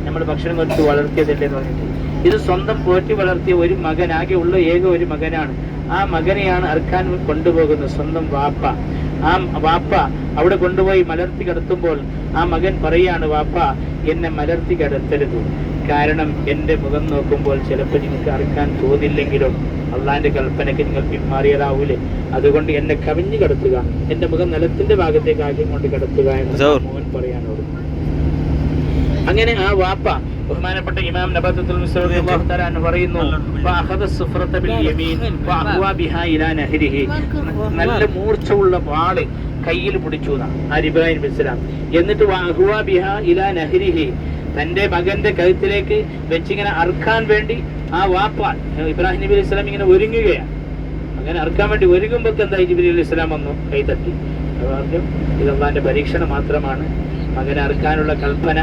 നമ്മൾ ഭക്ഷണം കൊടുത്ത് വളർത്തിയതല്ലേ എന്ന് പറഞ്ഞിട്ട്. ഇത് സ്വന്തം പോറ്റി വളർത്തിയ ഒരു മകൻ, ആകെ ഉള്ള ഏക ഒരു മകനാണ്. ആ മകനെയാണ് അറുക്കാൻ കൊണ്ടുപോകുന്നത് സ്വന്തം വാപ്പ. ആ വാപ്പ അവിടെ കൊണ്ടുപോയി മലർത്തി കിടത്തുമ്പോൾ ആ മകൻ പറയാണ്, വാപ്പ എന്നെ മലർത്തി കിടത്തരുത്, കാരണം എൻ്റെ മുഖം നോക്കുമ്പോൾ ചിലപ്പോൾ നിങ്ങൾക്ക് അറുക്കാൻ തോന്നില്ലെങ്കിലും അള്ളാന്റെ കൽപ്പനയ്ക്ക് നിങ്ങൾ പിന്മാറിയതാവൂലേ, അതുകൊണ്ട് എന്നെ കവിഞ്ഞു കിടത്തുക, എൻ്റെ മുഖം നിലത്തിന്റെ ഭാഗത്തേക്ക് ആദ്യം കൊണ്ട് കിടത്തുക എന്ന് മോൻ പറയാനോട്. അങ്ങനെ ആ വാപ്പ ബഹുമാനപ്പെട്ട ഇമാം നബത്തുൽ മുസ്തഫ റളിയല്ലാഹു തആല അൻഹു പറയുന്നു, ഫഅഖദ സുഫറത ബിൽ യമീൻ വഅഹ്വാ ബിഹാ ഇലാ നഹരിഹി, നല്ല മൂർച്ചയുള്ള വാള് കയ്യിൽ പിടിച്ചു ഇബ്രാഹിം നബി ഇസ്ലാം. എന്നിട്ട് വഅഹ്വാ ബിഹാ ഇലാ നഹരിഹി, തന്റെ മകന്റെ കഴുത്തിലേക്ക് വെച്ചിങ്ങനെ അറുക്കാൻ വേണ്ടി ആ വാപ്പ ഇബ്രാഹിം നബി അലൈഹി സ്വലാം ഇങ്ങനെ ഒരുങ്ങുകയാണ്. അങ്ങനെ അറുക്കാൻ വേണ്ടി ഒരുങ്ങുമ്പോൾ എന്താ ജിബ്രീൽ അലൈഹി സ്വലാം വന്നു കൈ തട്ടി. പറഞ്ഞു, ഇത് അള്ളാന്റെ പരീക്ഷണം മാത്രമാണ്, മകനെ അറുക്കാനുള്ള കൽപ്പന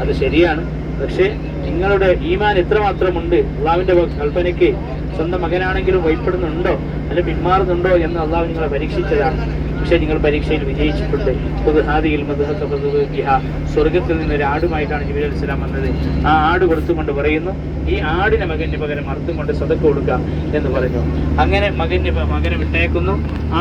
അത് ശരിയാണ്, പക്ഷെ നിങ്ങളുടെ ഈമാൻ എത്രമാത്രമുണ്ട്, അള്ളാഹുവിന്റെ കൽപ്പനയ്ക്ക് സ്വന്തം മകനാണെങ്കിലും ഭയപ്പെടുന്നുണ്ടോ അല്ലെ പിന്മാറുന്നുണ്ടോ എന്ന് അള്ളാഹു നിങ്ങളെ പരീക്ഷിച്ചതാണ്. പക്ഷെ നിങ്ങൾ പരീക്ഷയിൽ വിജയിച്ചിട്ടുണ്ട്. സ്വർഗത്തിൽ നിന്ന് ഒരു ആടുമായിട്ടാണ് ജിബ്രീൽ അലൈഹി സ്വലാം വന്നത്. ആ ആട് കൊടുത്തുകൊണ്ട് പറയുന്നു, ഈ ആടിനെ മകന് പകരം അർത്ഥം കൊണ്ട് സദഖ കൊടുക്കുക എന്ന് പറഞ്ഞു. അങ്ങനെ മകനെ വിട്ടേക്കുന്നു,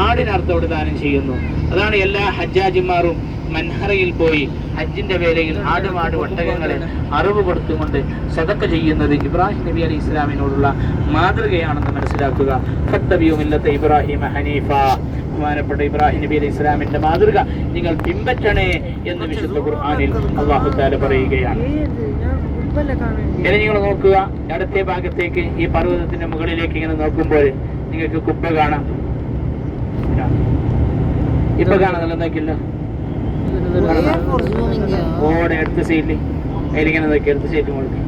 ആടിന് അർത്ഥം ദാനം ചെയ്യുന്നു. അതാണ് എല്ലാ ഹജ്ജാജിമാരും മൻഹറയിൽ പോയി ഹജ്ജിന്റെ വേളയിൽ ആടുമാട് ഒട്ടകങ്ങളെ അറിവ് കൊടുത്തുകൊണ്ട് സദഖ ചെയ്യുന്നത് ഇബ്രാഹിം നബി അലൈഹി ഇസ്ലാമിനോടുള്ള മാതൃകയാണെന്ന് മനസ്സിലാക്കുക. ഫത്തബിയുമില്ലത്തെ ഇബ്രാഹിം ഹനീഫ, ബഹുമാനപ്പെട്ട ഇബ്രാഹിം നബി അലൈഹി ഇസ്ലാമിന്റെ മാതൃക നിങ്ങൾ പിൻപറ്റണേ എന്ന് വിശുദ്ധ ഖുർആനിൽ അല്ലാഹു തആല പറയുകയാണ്. ഇനി നിങ്ങൾ നോക്കുക, അടുത്ത ഭാഗത്തേക്ക് ഈ പർവ്വതത്തിന്റെ മുകളിലേക്ക് ഇങ്ങനെ നോക്കുമ്പോൾ നിങ്ങൾക്ക് കുബ്ബ കാണാം. ഇപ്പൊ കാണാൻ നോക്കില്ല, ഓടെ അടുത്ത സൈഡിൽ അതിലിങ്ങനെ നോക്കി, അടുത്ത സൈഡിൽ മുഴുക്കി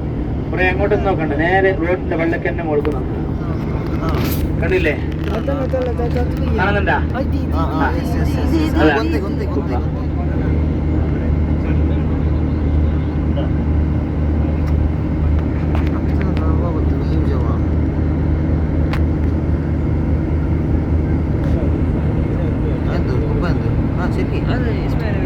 കുറെ അങ്ങോട്ടൊന്നും നോക്കണ്ട, നേരെ റോഡിന്റെ വെള്ളക്കന്നെ മുഴുക്ക് നോക്കുക. കണ്ടില്ലേ, കാണുന്നുണ്ടാ? Ada, espera.